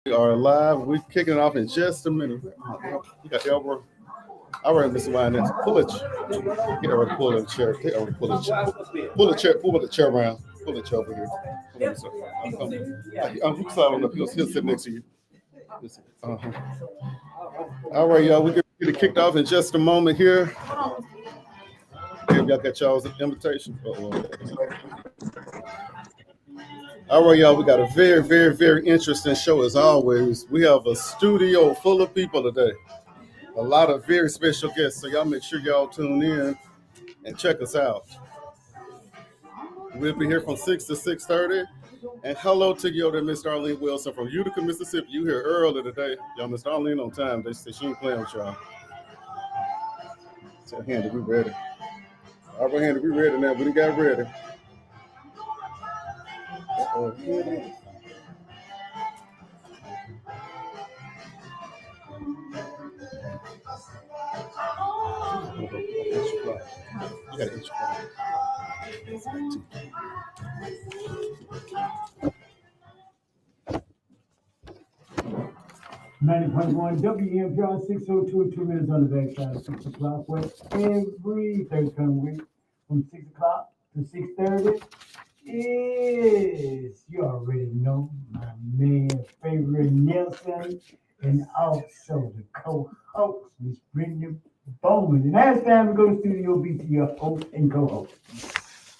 We are live. We're kicking it off in just a minute. You got Elbro. All right, Mr. Wine, pull it. Get ready to pull the chair. Get ready to pull the chair. Pull the chair around. Pull the chair over here. I'm sorry, he'll sit next to you. Uh-huh. All right, y'all. We're going to get it kicked off in just a moment here. Y'all got y'all's invitation. All right, y'all. We got a very, very, very interesting show as always. We have a studio full of people today. A lot of very special guests. So y'all make sure y'all tune in and check us out. We'll be here from 6 to 6:30. And hello to you there, Miss Arlene Wilson from Utica, Mississippi. You here early today. Y'all, Miss Arlene on time. They say she ain't playing with y'all. Tell Handy, we ready. All right, Handy, we ready now. We done got ready. You got an extra 90.1 WMPR 602, 2 minutes on the backside of 6 o'clock, where every third coming week from 6 o'clock to 6:30 is, you already know, my man, favorite Nelson, and also the co-host, Miss Brittany Bowman. And now it's time to go to studio B to your host and co-host.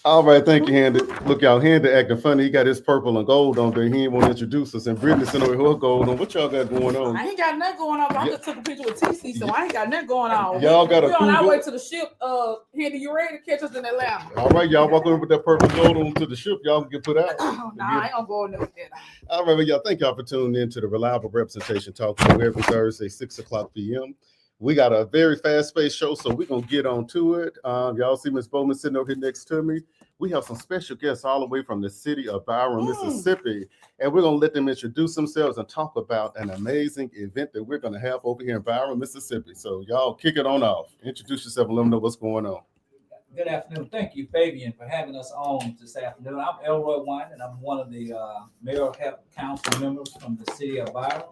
All right, thank you, Handy. Look, y'all, Handy acting funny. He got his purple and gold on there. He ain't want to introduce us. And Brittany sent over her gold on. What y'all got going on? I ain't got nothing going on. I just took a picture with TC, so I ain't got nothing going on. Y'all got a We're cool on our way look. to the ship. Handy, you ready to catch us in Atlanta? All right, y'all walk over with that purple gold on to the ship. Y'all can get put out. Nah, I ain't gonna go in there with that. All right, well, y'all, thank y'all for tuning in to the Reliable Representation Talk Show every Thursday, 6 o'clock p.m. We got a very fast-paced show, so we're going to get on to it. Y'all see Ms. Bowman sitting over here next to me. We have some special guests all the way from the city of Byron, Mississippi, and we're going to let them introduce themselves and talk about an amazing event that we're going to have over here in Byron, Mississippi. So y'all kick it on off. Introduce yourself and let them know what's going on. Good afternoon. Thank you, Fabian, for having us on this afternoon. I'm Elroy Wine, and I'm one of the mayoral council members from the city of Byron.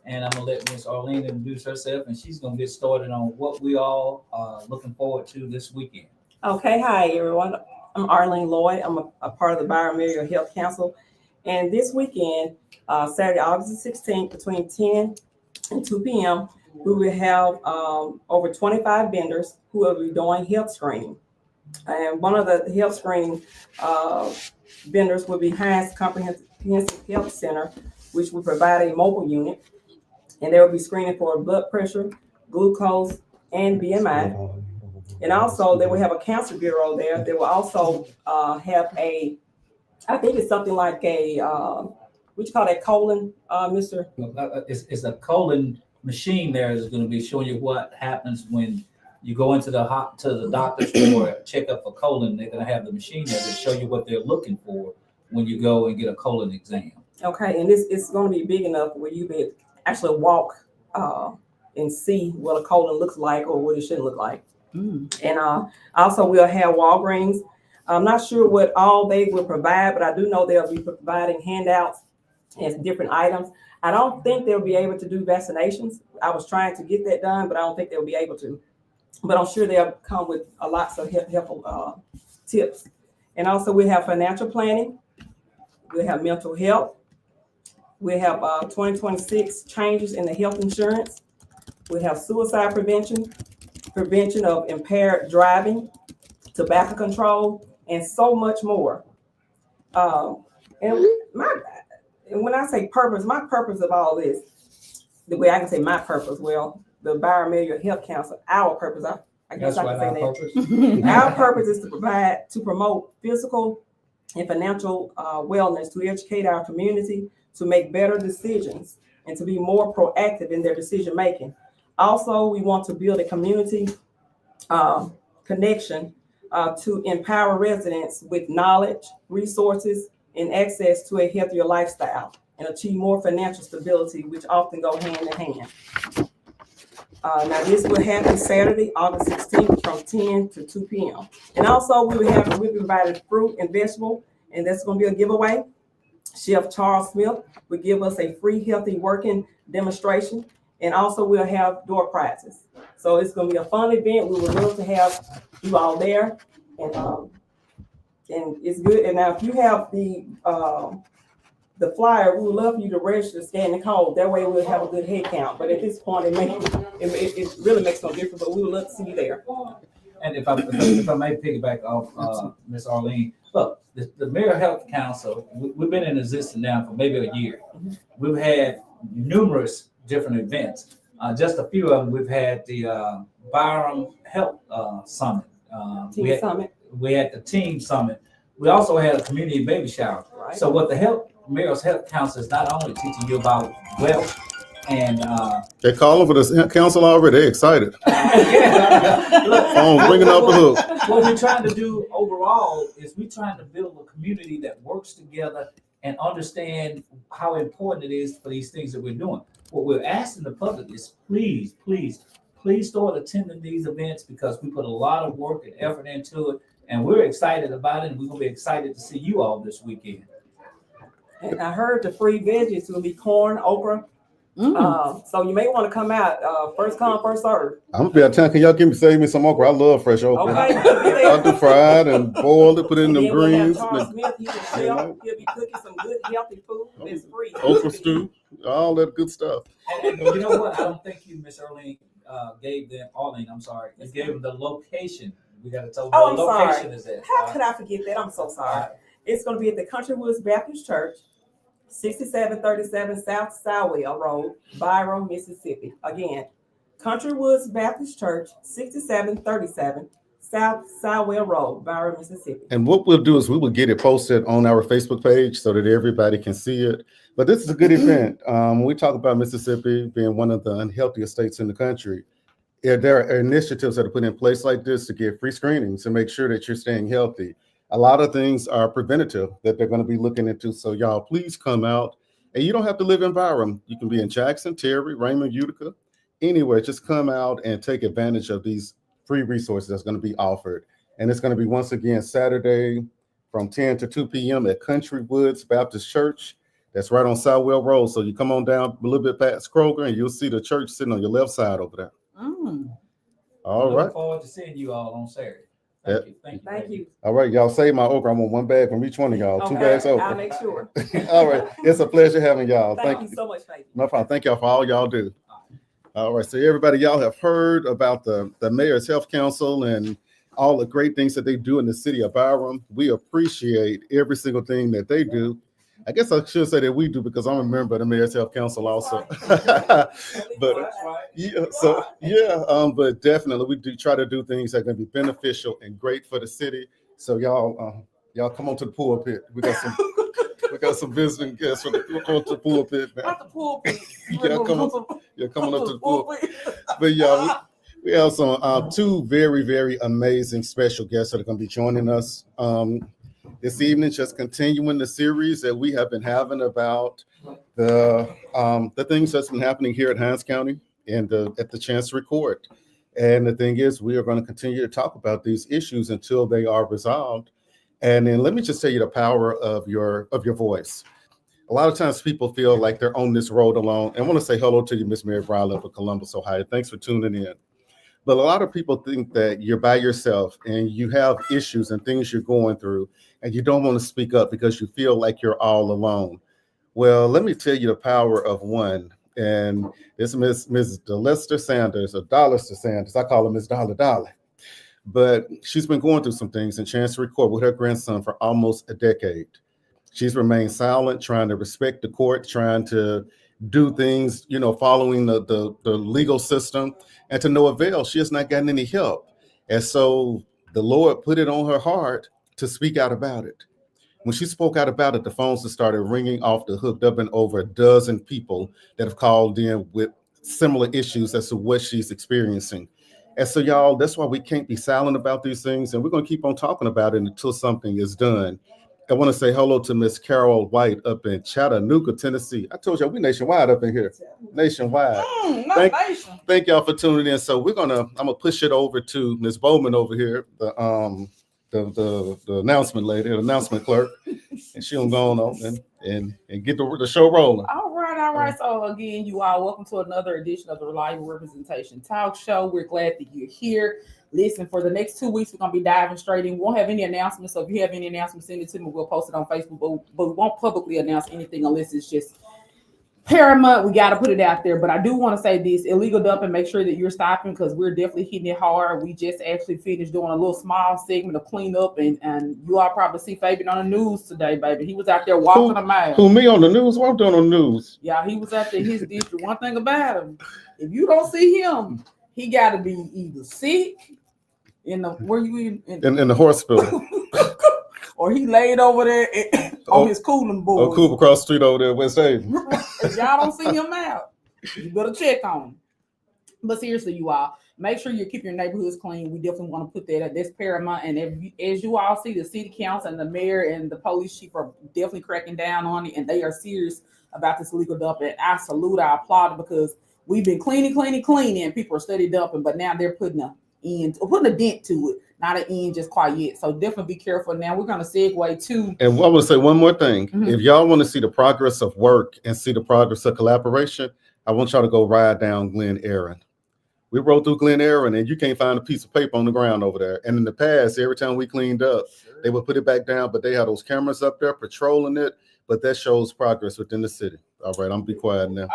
And I'm going to let Miss Arlene introduce herself, and she's going to get started on what we all are looking forward to this weekend. Okay, hi, everyone. I'm Arlene Lloyd. I'm a part of the Byron Mayoral Health Council. And this weekend, Saturday, August 16th, between 10 and 2 p.m., we will have over 25 vendors who will be doing health screening. And one of the health screening vendors will be Hines Comprehensive Health Center, which will provide a mobile unit. And they will be screening for blood pressure, glucose, and BMI. And also, they will have a cancer bureau there. They will also have I think it's something like a, what you call that, colon, Mr.? It's a colon machine there that's going to be showing you what happens when you go into the doctor's for a checkup for colon. They're going to have the machine there to show you what they're looking for when you go and get a colon exam. Okay, and it's going to be big enough where you can actually walk and see what a colon looks like or what it should look like. And also we'll have Walgreens. I'm not sure what all they will provide, but I do know they'll be providing handouts and different items. I don't think they'll be able to do vaccinations. I was trying to get that done, but I don't think they'll be able to. But I'm sure they'll come with lots of helpful tips. And also we have financial planning. We have mental health. We have 2026 changes in the health insurance. We have suicide prevention of impaired driving, tobacco control, and so much more. And when I say purpose, my purpose of all this, the way I can say my purpose, well, the Byron Mayoral Health Council, our purpose, I guess I can say that. Our purpose is to promote physical and financial wellness, to educate our community, to make better decisions, and to be more proactive in their decision making. Also, we want to build a community connection to empower residents with knowledge, resources, and access to a healthier lifestyle, and achieve more financial stability, which often go hand in hand. Now, this will happen Saturday, August 16th from 10 to 2 p.m. And also, we'll be providing fruit and vegetable, and that's going to be a giveaway. Chef Charles Smith will give us a free healthy working demonstration, and also we'll have door prizes. So it's going to be a fun event. We would love to have you all there, and it's good. And now if you have the flyer, we would love for you to register, scan the code. That way we'll have a good head count. But at this point, it really makes no difference. But we would love to see you there. And if I may piggyback off Ms. Arlene, look, the Mayor Health Council, we've been in existence now for maybe a year. We've had numerous different events. Just a few of them, we've had the Byram Health Summit. Team Summit. We had the Team Summit. We also had a community baby shower. Right. So what the Mayor's Health Council is not only teaching you about wealth and They call over the council already. They're excited. Look, Bringing up a hook. what we're trying to do overall is we're trying to build a community that works together and understand how important it is for these things that we're doing. What we're asking the public is please start attending these events, because we put a lot of work and effort into it, and we're excited about it, and we're gonna be excited to see you all this weekend. And I heard the free veggies will be corn, okra. So you may want to come out. First come, first serve. I'm gonna be out of town. Can y'all save me some okra? I love fresh okra. Okay. I'll do fried and boiled it, put it in them And then we'll have greens. Charles Smith, he's a chef. He'll be cooking some good healthy food that's free. Okra stew, all that good stuff. And you know what? I don't think you, Miss Arlene, gave them, I'm sorry, you gave them the location. We gotta tell them Oh, the I'm location sorry. is at. How could I forget that? I'm so sorry. It's going to be at the Country Woods Baptist Church, 6737 South Sowell Road, Byram, Mississippi. Again, Country Woods Baptist Church, 6737 South Sowell Road, Byram, Mississippi. And what we'll do is we will get it posted on our Facebook page so that everybody can see it. But this is a good event. We talk about Mississippi being one of the unhealthiest states in the country. Yeah, there are initiatives that are put in place like this to give free screenings to make sure that you're staying healthy. A lot of things are preventative that they're going to be looking into. So y'all, please come out. And you don't have to live in Byram. You can be in Jackson, Terry, Raymond, Utica, anywhere. Just come out and take advantage of these free resources that's going to be offered. And it's going to be, once again, Saturday from 10 to 2 p.m. at Country Woods Baptist Church. That's right on Southwell Road. So you come on down a little bit past Kroger and you'll see the church sitting on your left side over there. All right. Looking forward to seeing you all on Saturday. Thank you. Thank you. All right, y'all save my okra. I want one bag from each one of y'all. 2 bags I'll okra. make sure. All right. It's a pleasure having y'all. Thank you so much, Faith. No problem. Thank y'all for all y'all do. All right. So everybody, y'all have heard about the Mayor's Health Council and all the great things that they do in the city of Byram. We appreciate every single thing that they do. I guess I should say that we do, because I'm a member of the Mayor's Health Council also. But but definitely we do try to do things that are going to be beneficial and great for the city. So y'all come on to the pulpit. We got some visiting guests from the pulpit. Not the pulpit. Coming up to the pulpit. But y'all, we have some two very, very amazing special guests that are going to be joining us this evening, just continuing the series that we have been having about the things that's been happening here at Hinds County and at the Chancery Court. And the thing is, we are going to continue to talk about these issues until they are resolved. And then let me just tell you the power of your voice. A lot of times people feel like they're on this road alone. And I want to say hello to you, Miss Mary Briley of Columbus, Ohio. Thanks for tuning in. But a lot of people think that you're by yourself and you have issues and things you're going through, and you don't want to speak up because you feel like you're all alone. Well, let me tell you the power of one. And it's Miss Dolester Sanders, or Dollister Sanders. I call her Miss Dolly. But she's been going through some things in Chancery Court with her grandson for almost a decade. She's remained silent, trying to respect the court, trying to do things, following the legal system, and to no avail. She has not gotten any help. And so the Lord put it on her heart to speak out about it. When she spoke out about it, the phones have started ringing off the hook. There have been over a dozen people that have called in with similar issues as to what she's experiencing. And so, y'all, that's why we can't be silent about these things. And we're going to keep on talking about it until something is done. I want to say hello to Miss Carol White up in Chattanooga, Tennessee. I told y'all we nationwide up in here. Nationwide. Thank y'all for tuning in. So I'm gonna push it over to Miss Bowman over here, the the announcement lady, the announcement clerk, and she'll go on and get the show rolling. All right, all right. So again, you all welcome to another edition of the Reliable Representation Talk Show. We're glad that you're here. Listen, for the next 2 weeks, we're gonna be diving straight in. We won't have any announcements. So if you have any announcements, send it to me. We'll post it on Facebook, but we won't publicly announce anything unless it's just paramount. We got to put it out there. But I do want to say this: illegal dumping. Make sure that you're stopping because we're definitely hitting it hard. We just actually finished doing a little small segment of cleanup, and you all probably see Fabian on the news today, baby. He was out there walking a mile. Who, me on the news? What I'm doing on the news? Yeah, he was out there in his district. One thing about him, if you don't see him, he got to be either sick in the In the hospital. or he laid over there on his cooling board. Oh, cool, across the street over there, West Haven. If y'all don't see him out, you better check on him. But seriously, you all, make sure you keep your neighborhoods clean. We definitely want to put that that's paramount. And as you all see, the city council and the mayor and the police chief are definitely cracking down on it, and they are serious about this illegal dumping. I salute, I applaud it because we've been cleaning, and people are steady dumping, but now they're putting a dent to it. Not an end just quite yet. So definitely be careful. Now we're going to segue to. And I want to say one more thing. Mm-hmm. If y'all want to see the progress of work and see the progress of collaboration, I want y'all to go ride down Glen Aaron. We rode through Glen Aaron and you can't find a piece of paper on the ground over there. And in the past, every time we cleaned up, they would put it back down, but they had those cameras up there patrolling it. But that shows progress within the city. All right, I'm gonna be quiet now.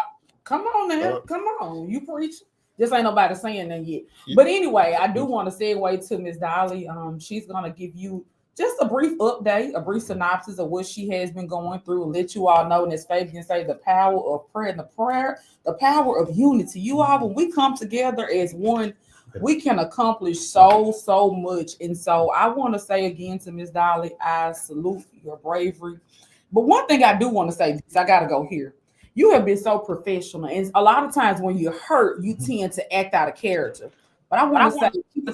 Come on now. Come on. You preach. Just ain't nobody saying that yet. But anyway, I do want to segue to Miss Dolly. She's going to give you just a brief update, a brief synopsis of what she has been going through and let you all know. And as Fabian say, the power of prayer and the power of unity. You all, when we come together as one, we can accomplish so much. And so I want to say again to Miss Dolly, I salute your bravery. But one thing I do want to say, because I got to go here. You have been so professional, and a lot of times when you're hurt, you tend to act out of character. But I want to say, keep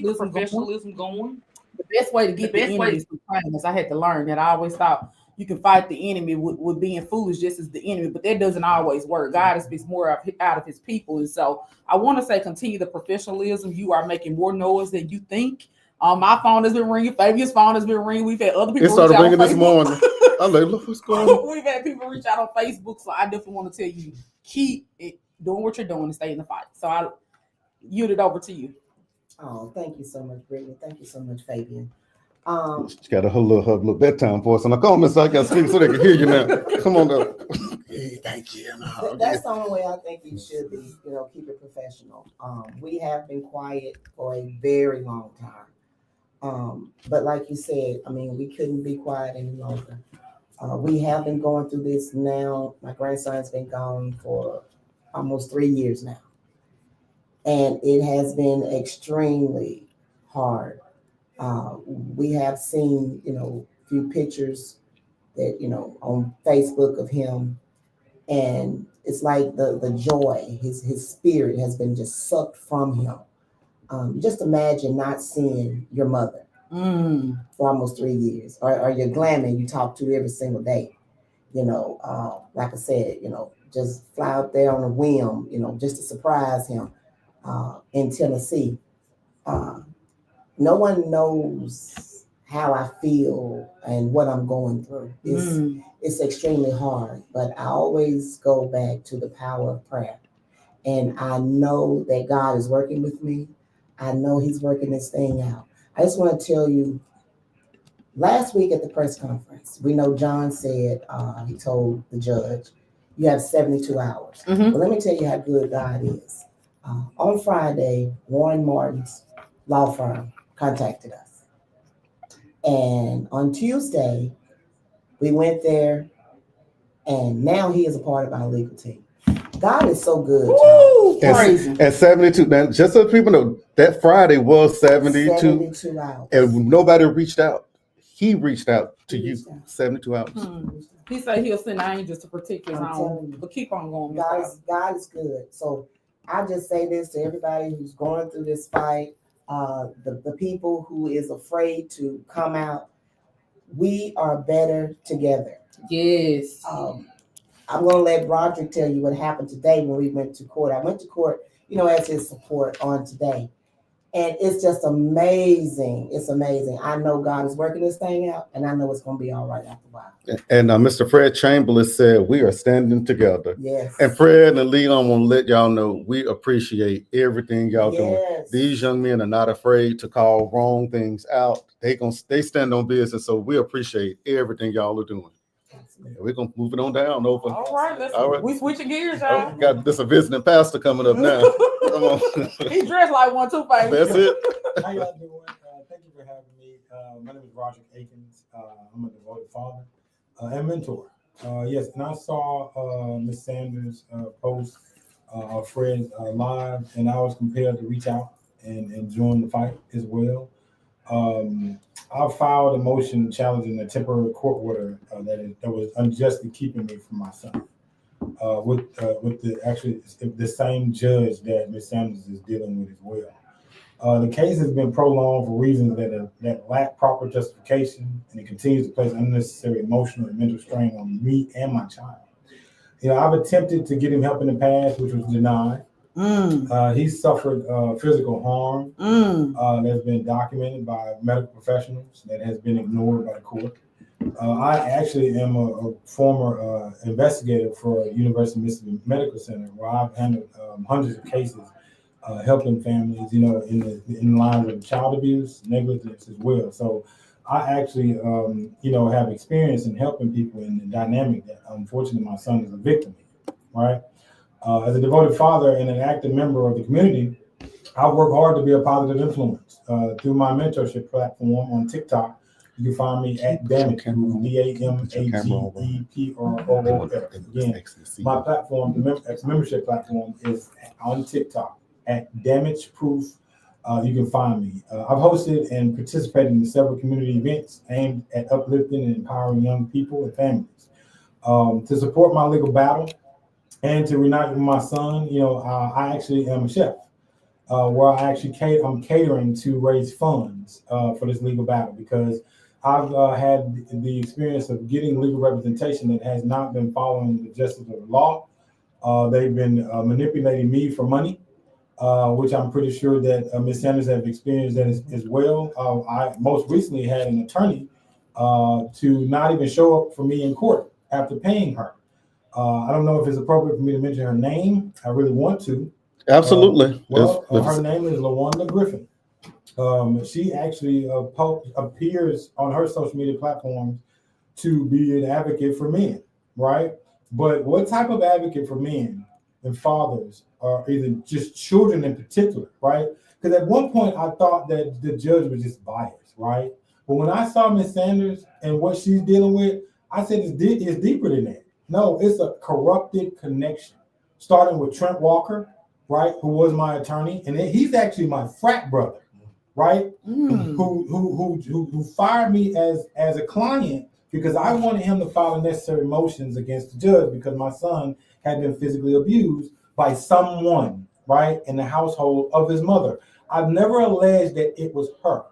the professionalism going. The best way to get the enemy is to practice. I had to learn that. I always thought you can fight the enemy with being foolish just as the enemy, but that doesn't always work. God speaks more out of his people. And so I want to say, continue the professionalism. You are making more noise than you think. My phone has been ringing. Fabian's phone has been ringing. We've had other people. It started ringing this morning. I'm like, look what's going on. We've had people reach out on Facebook, so I definitely want to tell you, keep doing what you're doing and stay in the fight. So I yield it over to you. Oh, thank you so much, Brittany. Thank you so much, Fabian. She got her little bedtime voice, and I call Miss, I got to speak so they can hear you now. Come on, though. Hey, thank you. That's the only way I think you should be. Keep it professional. We have been quiet for a very long time. But like you said, I mean, we couldn't be quiet any longer. We have been going through this now. My grandson's been gone for almost 3 years now. And it has been extremely hard. We have seen, a few pictures that, on Facebook of him. And it's like the joy, his spirit has been just sucked from him. Just imagine not seeing your mother for almost 3 years, or your grandma you talk to every single day. Like I said, just fly out there on a whim, just to surprise him in Tennessee. No one knows how I feel and what I'm going through. It's extremely hard, but I always go back to the power of prayer. And I know that God is working with me. I know he's working this thing out. I just want to tell you, last week at the press conference, we know John said, he told the judge, you have 72 hours. Well, let me tell you how good God is. On Friday, Warren Martin's law firm contacted us. And on Tuesday, we went there, and now he is a part of our legal team. God is so good. Ooh, crazy. And 72, now, just so people know, that Friday was 72 hours. And nobody reached out. He reached out to you. 72 hours. He said he'll send angels to protect his own. But keep on going. God is good. So I just say this to everybody who's going through this fight, the people who is afraid to come out. We are better together. Yes. I'm going to let Roderick tell you what happened today when we went to court. I went to court, as his support on today. And it's just amazing. It's amazing. I know God is working this thing out, and I know it's going to be all right after a while. And Mr. Fred Chamberlain said, we are standing together. Yes. And Fred and Leon want to let y'all know we appreciate everything y'all doing. Yes. These young men are not afraid to call wrong things out. They stand on business. So we appreciate everything y'all are doing. We're gonna move it on down over. All right, All right. we switching gears, Oh, y'all. got this a visiting pastor coming up now. Come on. He dressed like one too, baby. That's it. How y'all doing? Thank you for having me. My name is Roger Akins. I'm a devoted father and mentor. Yes, and I saw Ms. Sanders post Fred live, and I was compelled to reach out and join the fight as well. I filed a motion challenging a temporary court order that was unjustly keeping me from my son. With the same judge that Ms. Sanders is dealing with as well. The case has been prolonged for reasons that lack proper justification, and it continues to place unnecessary emotional and mental strain on me and my child. I've attempted to get him help in the past, which was denied. He's suffered physical harm that's been documented by medical professionals that has been ignored by the court. I actually am a former investigator for University of Mississippi Medical Center, where I've handled hundreds of cases helping families, in lines of child abuse, negligence as well. So I actually, have experience in helping people in the dynamic that unfortunately my son is a victim of, right? As a devoted father and an active member of the community, I work hard to be a positive influence. Through my mentorship platform on TikTok, you can find me at Damageproof, DAMAGEPROOF. Again, my platform, the membership platform, is on TikTok at Damageproof. You can find me. I've hosted and participated in several community events aimed at uplifting and empowering young people and families. To support my legal battle and to reunite with my son, I actually am a chef, where I'm catering to raise funds for this legal battle, because I've had the experience of getting legal representation that has not been following the justice of the law. They've been manipulating me for money, which I'm pretty sure that Ms. Sanders has experienced that as well. I most recently had an attorney to not even show up for me in court after paying her. I don't know if it's appropriate for me to mention her name. I really want to. Absolutely. Her name is LaWanda Griffin. She actually appears on her social media platforms to be an advocate for men, right? But what type of advocate for men and fathers, or even just children in particular, right? Because at one point I thought that the judge was just biased, right? But when I saw Ms. Sanders and what she's dealing with, I said it's deeper than that. No, it's a corrupted connection, starting with Trent Walker, right, who was my attorney, and he's actually my frat brother, right, who fired me as a client because I wanted him to file the necessary motions against the judge because my son had been physically abused by someone, right, in the household of his mother. I've never alleged that it was her,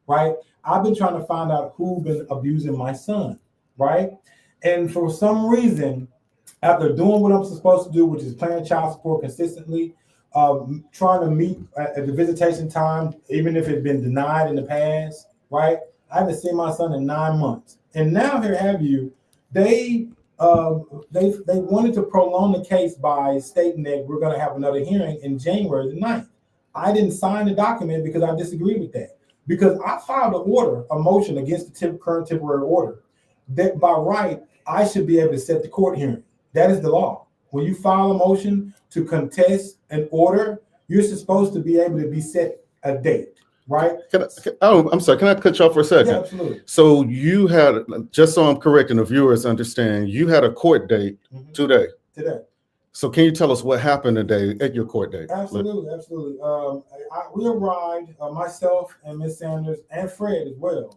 right? I've been trying to find out who's been abusing my son, right? And for some reason, after doing what I'm supposed to do, which is paying child support consistently, trying to meet at the visitation time, even if it's been denied in the past, right? I haven't seen my son in 9 months. And now here have you, they wanted to prolong the case by stating that we're going to have another hearing in January the 9th. I didn't sign the document because I disagree with that. Because I filed a motion against the current temporary order that by right, I should be able to set the court hearing. That is the law. When you file a motion to contest an order, you're supposed to be able to be set a date, right? I'm sorry. Can I cut you off for a second? Yeah, absolutely. So you had, just so I'm correct and the viewers understand, you had a court date today. So can you tell us what happened today at your court date? Absolutely. We arrived, myself and Ms. Sanders and Fred as well,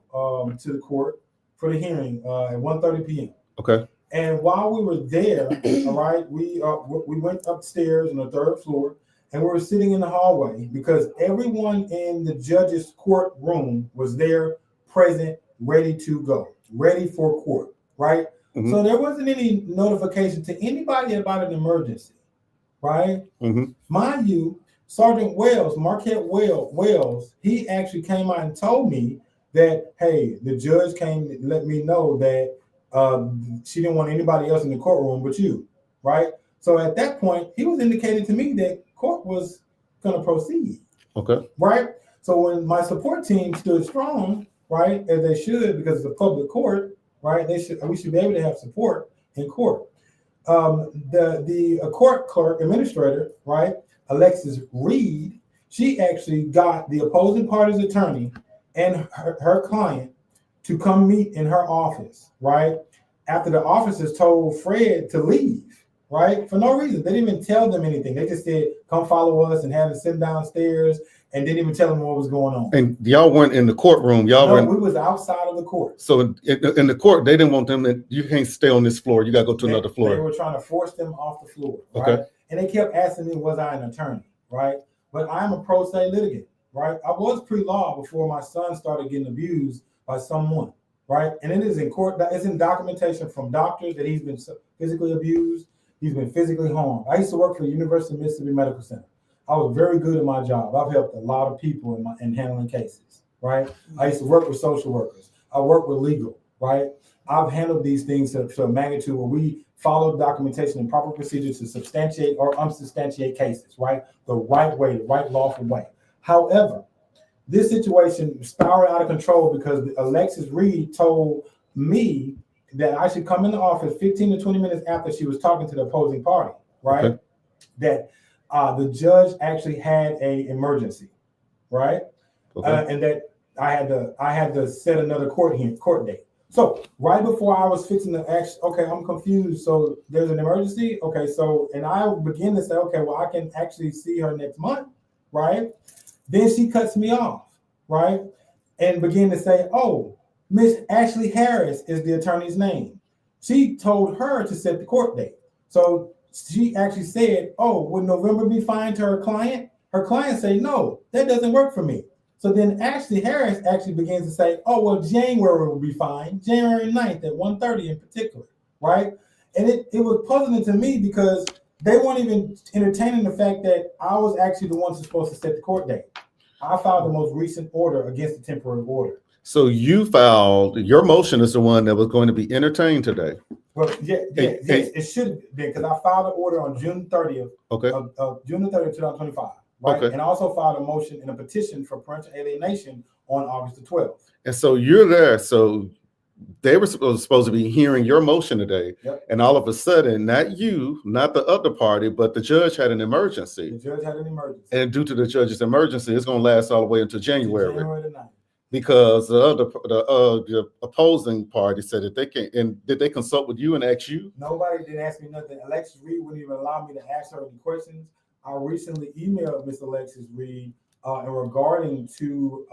to the court for the hearing at 1:30 p.m. Okay. And while we were there, all right, we went upstairs on the 3rd floor, and we were sitting in the hallway because everyone in the judge's courtroom was there, present, ready to go, ready for court, right? Mm-hmm. So there wasn't any notification to anybody about an emergency, right? Mm-hmm. Mind you, Sergeant Wells, Marquette Wells, he actually came out and told me that, hey, the judge came to let me know that she didn't want anybody else in the courtroom but you, right? So at that point, he was indicating to me that court was going to proceed. Okay. Right. So when my support team stood strong, right, as they should, because it's a public court, right, we should be able to have support in court. The court clerk administrator, right, Alexis Reed, she actually got the opposing party's attorney and her client to come meet in her office, right, after the officers told Fred to leave. Right? For no reason. They didn't even tell them anything. They just said, come follow us, and had them sit downstairs, and didn't even tell them what was going on. And y'all weren't in the courtroom. We was outside of the court. So in the court, they didn't want them to, you can't stay on this floor. You got to go to another floor. They were trying to force them off the floor. Right? Okay. And they kept asking me, was I an attorney? Right? But I'm a pro se litigant. Right? I was pre-law before my son started getting abused by someone. Right? And it is in court. It's in documentation from doctors that he's been physically abused. He's been physically harmed. I used to work for the University of Mississippi Medical Center. I was very good at my job. I've helped a lot of people in handling cases, right? I used to work with social workers. I work with legal, right? I've handled these things to a magnitude where we follow documentation and proper procedures to substantiate or unsubstantiate cases, right? The right way, the right lawful way. However, this situation spiraled out of control because Alexis Reed told me that I should come in the office 15 to 20 minutes after she was talking to the opposing party, right? Okay. That the judge actually had an emergency, right? Okay. And that I had to set another court date. So right before I was fixing the action, okay, I'm confused. So there's an emergency, okay. So and I begin to say, okay, well I can actually see her next month, right? Then she cuts me off, right, and begin to say, oh, Miss Ashley Harris is the attorney's name. She told her to set the court date. So she actually said, oh, would November be fine to her client? Her client said, no, that doesn't work for me. So then Ashley Harris actually begins to say, oh, well, January will be fine. January 9th at 1:30 in particular, right? And it was puzzling to me because they weren't even entertaining the fact that I was actually the one who's supposed to set the court date. I filed the most recent order against the temporary order. So you filed, your motion is the one that was going to be entertained today. Well, yes, it should be because I filed an order on June 30th. Okay. June 30th, 2025. Right. Okay. And I also filed a motion and a petition for parental alienation on August the 12th. And so you're there. So they were supposed to be hearing your motion today. Yep. And all of a sudden, not you, not the other party, but the judge had an emergency. The judge had an emergency. And due to the judge's emergency, it's going to last all the way until January. January the 9th. Because the opposing party said that they can't. And did they consult with you and ask you? Nobody didn't ask me nothing. Alexis Reed wouldn't even allow me to ask her any questions. I recently emailed Miss Alexis Reed regarding to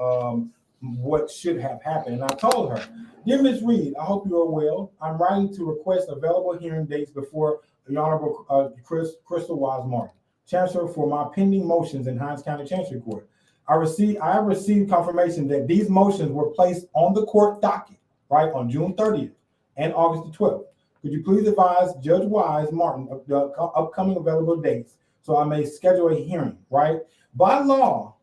what should have happened. And I told her, dear Ms. Reed, I hope you are well. I'm writing to request available hearing dates before the Honorable Crystal Wise Martin, Chancellor, for my pending motions in Hinds County Chancery Court. I have received confirmation that these motions were placed on the court docket, right, on June 30th and August the 12th. Could you please advise Judge Wise Martin of the upcoming available dates so I may schedule a hearing, right? By law,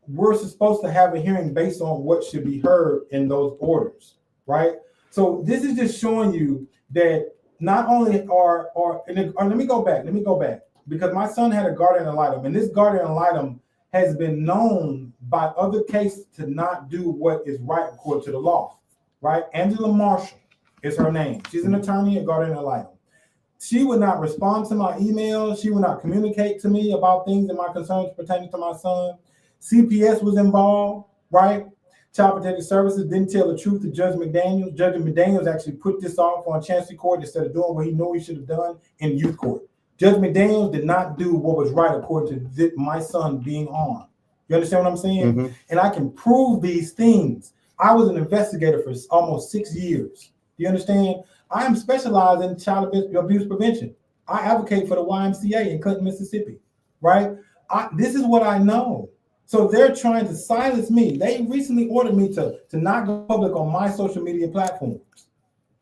we're supposed to have a hearing based on what should be heard in those orders, right? So this is just showing you that not only let me go back, because my son had a guardian ad litem, and this guardian ad litem has been known by other cases to not do what is right according to the law, right? Angela Marshall is her name. She's an attorney at guardian ad litem. She would not respond to my emails. She would not communicate to me about things and my concerns pertaining to my son. CPS was involved, right? Child Protective Services didn't tell the truth to Judge McDaniels. Judge McDaniels actually put this off on Chancery Court instead of doing what he knew he should have done in youth court. Judge McDaniels did not do what was right according to my son being harmed. You understand what I'm saying? Mm-hmm. And I can prove these things. I was an investigator for almost 6 years. You understand? I am specialized in child abuse prevention. I advocate for the YMCA in Clinton, Mississippi, right? This is what I know. So they're trying to silence me. They recently ordered me to not go public on my social media platforms.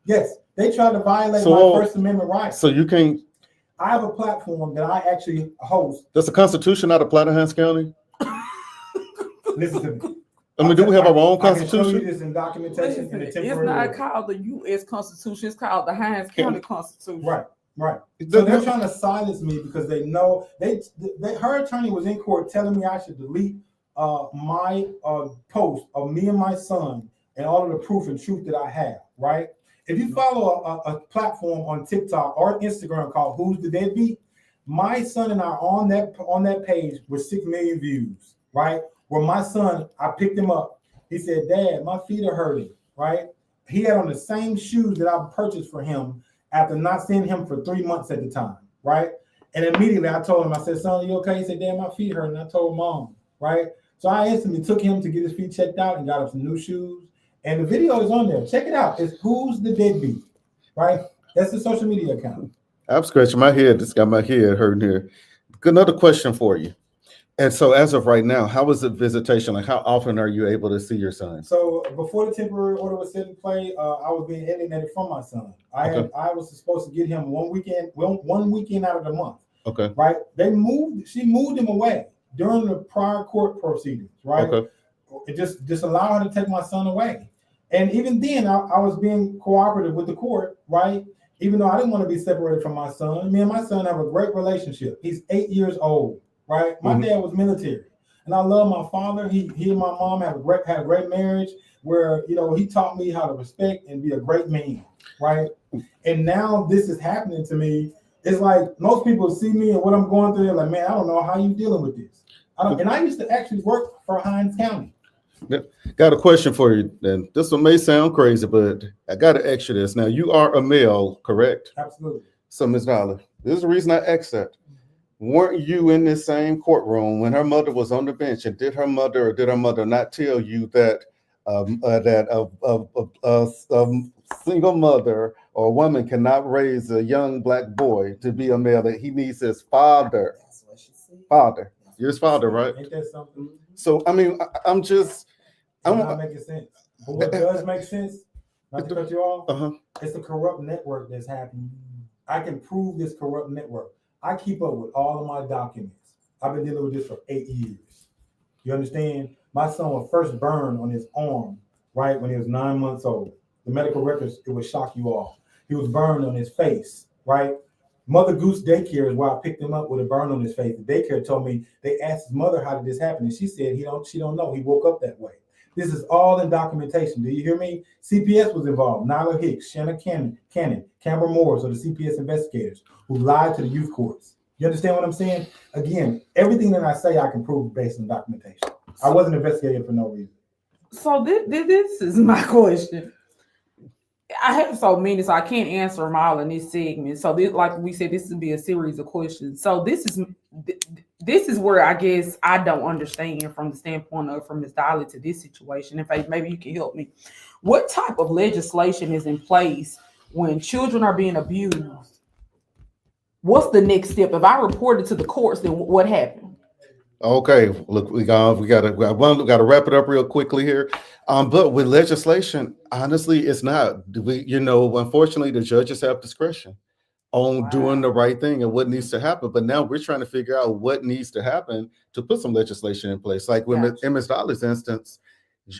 Yes, they tried to violate my First Amendment rights. So you can't. I have a platform that I actually host. Does the Constitution not apply to Hines County? Listen to me. I mean, do we have our own I can show you Constitution? this in documentation in the It's temporary. not order. called the U.S. Constitution. It's called the Hines County Constitution. Right, right. So they're trying to silence me because they know her attorney was in court telling me I should delete my post of me and my son and all of the proof and truth that I have. Right. If you follow a platform on TikTok or Instagram called Who's the Deadbeat, my son and I on that page with 6 million views. Right. Where my son, I picked him up. He said, "Dad, my feet are hurting." Right. He had on the same shoes that I purchased for him after not seeing him for 3 months at the time, right? And immediately I told him, I said, "Son, you okay?" He said, "Dad, my feet hurt." And I told Mom, right? So I instantly took him to get his feet checked out and got him some new shoes. And the video is on there. Check it out. It's Who's the Deadbeat, right? That's the social media account. I'm scratching my head. This got my head hurting here. Another question for you. And so as of right now, how is the visitation? Like how often are you able to see your son? So before the temporary order was set in play, I was being alienated from my son. I was supposed to get him one weekend out of the month. Okay. Right. She moved him away during the prior court proceedings, right? Okay. It just allowed her to take my son away. And even then I was being cooperative with the court, right? Even though I didn't want to be separated from my son. Me and my son have a great relationship. He's 8 years old. Right, my dad was military, and I love my father. He and my mom had a great marriage where he taught me how to respect and be a great man. Right, and now this is happening to me. It's like most people see me and what I'm going through. They're like, "Man, I don't know how you dealing with this." And I used to actually work for Hines County. Got a question for you. And this one may sound crazy, but I got to ask you this. Now, you are a male, correct? Absolutely. So, Ms. Dollar, this is the reason I asked that. Weren't you in this same courtroom when her mother was on the bench, and did her mother not tell you that a single mother or a woman cannot raise a young black boy to be a male, that he needs his father? That's what she said. Father. You're his father, right? Ain't that something? So, I mean, I'm It's not making sense. But what does make sense, not to cut you off, it's a corrupt network that's happening. I can prove this corrupt network. I keep up with all of my documents. I've been dealing with this for 8 years. You understand? My son was first burned on his arm, right, when he was 9 months old. The medical records, it would shock you all. He was burned on his face, right? Mother Goose Daycare is where I picked him up with a burn on his face. The daycare told me, they asked his mother, how did this happen? And she said, she don't know. He woke up that way. This is all in documentation. Do you hear me? CPS was involved. Nyla Hicks, Shanna Cannon, Camber Morris, or the CPS investigators who lied to the youth courts. You understand what I'm saying? Again, everything that I say, I can prove based on documentation. I wasn't investigated for no reason. So this is my question. I have so many, so I can't answer them all in this segment. So this, like we said, this would be a series of questions. So this is where I guess I don't understand from the standpoint of from Ms. Dolly to this situation. In fact, maybe you can help me. What type of legislation is in place when children are being abused? What's the next step? If I report it to the courts, then what happened? Okay, look, we gotta wrap it up real quickly here. But with legislation, honestly, it's not. Unfortunately, the judges have discretion on doing the right thing and what needs to happen. But now we're trying to figure out what needs to happen to put some legislation in place. Like in Ms. Dolly's instance,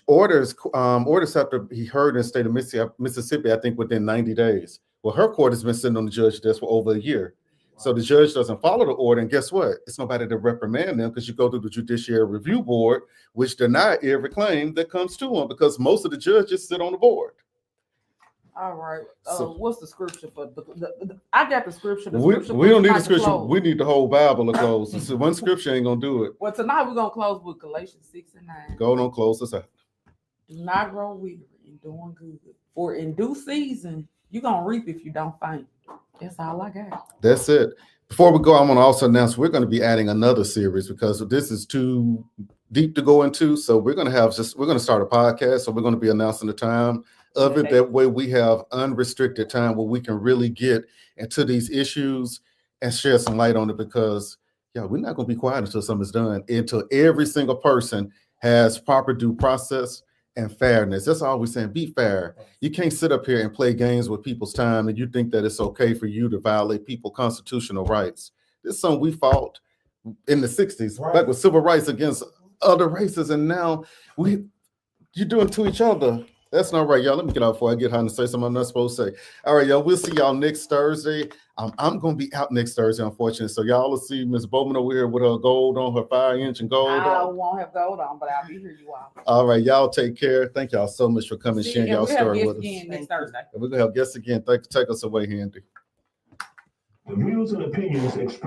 orders have to be heard in the state of Mississippi, I think within 90 days. Well, her court has been sitting on the judge's desk for over a year. So the judge doesn't follow the order, and guess what? It's nobody to reprimand them because you go through the Judiciary Review Board, which deny every claim that comes to them because most of the judges sit on the board. All right. So, what's the scripture for I got the scripture. We don't need the scripture. We need the whole Bible to close. So one scripture ain't gonna do it. Well, tonight we're gonna close with Galatians 6:9. Go on, close us out. Do not grow weary in doing good, for in due season you're gonna reap if you don't faint. That's all I got. That's it. Before we go, I want to also announce we're going to be adding another series because this is too deep to go into. So we're going to start a podcast. So we're going to be announcing the time of it. That way we have unrestricted time where we can really get into these issues and share some light on it because we're not going to be quiet until something's done, until every single person has proper due process and fairness. That's all we're saying. Be fair. You can't sit up here and play games with people's time and you think that it's okay for you to violate people's constitutional rights. This is something we fought in the 60s, Right. back with civil rights against other races, and now you're doing to each other. That's not right, y'all. Let me get out before I get high and say something I'm not supposed to say. All right, y'all. We'll see y'all next Thursday. I'm gonna be out next Thursday, unfortunately. So y'all will see Ms. Bowman over here with her gold on, her 5-inch and gold I on. won't have gold on, but I'll be here you all. All right, y'all take care. Thank y'all so much for coming and See, sharing and y'all we'll have story guests with us. again next Thursday. And we're gonna have guests again. Take us away, Handy. The views and opinions expressed